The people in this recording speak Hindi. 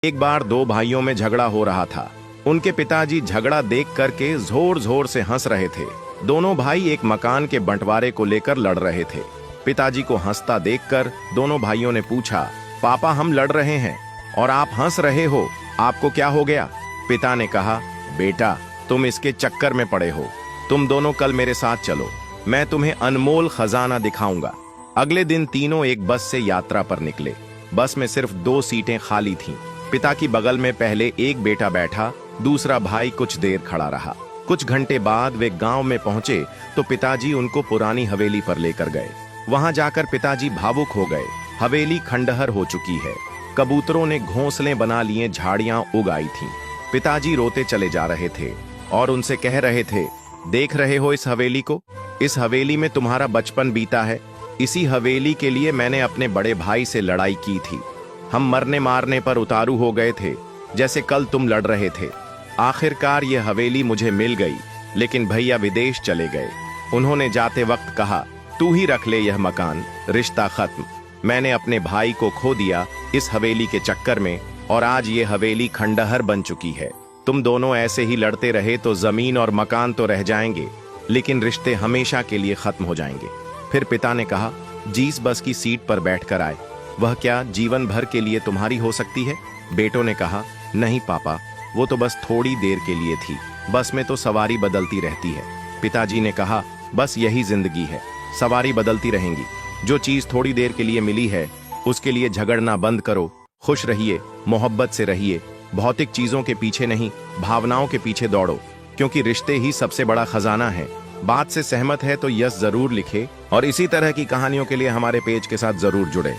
एक बार दो भाइयों में झगड़ा हो रहा था। उनके पिताजी झगड़ा देख करके जोर जोर से हंस रहे थे। दोनों भाई एक मकान के बंटवारे को लेकर लड़ रहे थे। पिताजी को हंसता देखकर दोनों भाइयों ने पूछा, पापा हम लड़ रहे हैं और आप हंस रहे हो, आपको क्या हो गया? पिता ने कहा, बेटा तुम इसके चक्कर में पड़े हो, तुम दोनों कल मेरे साथ चलो, मैं तुम्हें अनमोल खजाना दिखाऊंगा। अगले दिन तीनों एक बस से यात्रा पर निकले। बस में सिर्फ 2 सीटें खाली थीं। पिता की बगल में पहले एक बेटा बैठा, दूसरा भाई कुछ देर खड़ा रहा। कुछ घंटे बाद वे गांव में पहुंचे तो पिताजी उनको पुरानी हवेली पर लेकर गए। वहां जाकर पिताजी भावुक हो गए। हवेली खंडहर हो चुकी है। कबूतरों ने घोंसले बना लिए, झाड़ियां उग आई थीं। पिताजी रोते चले जा रहे थे और उनसे कह रहे थे, देख रहे हो इस हवेली को? इस हवेली में तुम्हारा बचपन बीता है। इसी हवेली के लिए मैंने अपने बड़े भाई से लड़ाई की थी। हम मरने मारने पर उतारू हो गए थे, जैसे कल तुम लड़ रहे थे। आखिरकार ये हवेली मुझे मिल गई, लेकिन भैया विदेश चले गए। उन्होंने जाते वक्त कहा, तू ही रख ले यह मकान, रिश्ता खत्म। मैंने अपने भाई को खो दिया इस हवेली के चक्कर में और आज ये हवेली खंडहर बन चुकी है। तुम दोनों ऐसे ही लड़ते रहे तो जमीन और मकान तो रह जाएंगे, लेकिन रिश्ते हमेशा के लिए खत्म हो जाएंगे। फिर पिता ने कहा, जिस बस की सीट पर बैठकर आए वह क्या जीवन भर के लिए तुम्हारी हो सकती है? बेटों ने कहा, नहीं पापा, वो तो बस थोड़ी देर के लिए थी। बस में तो सवारी बदलती रहती है। पिताजी ने कहा, बस यही जिंदगी है, सवारी बदलती रहेंगी। जो चीज थोड़ी देर के लिए मिली है उसके लिए झगड़ना बंद करो। खुश रहिए, मोहब्बत से रहिए। भौतिक चीजों के पीछे नहीं, भावनाओं के पीछे दौड़ो, क्योंकि रिश्ते ही सबसे बड़ा खजाना है। बात से सहमत है तो यस जरूर लिखे और इसी तरह की कहानियों के लिए हमारे पेज के साथ जरूर जुड़े।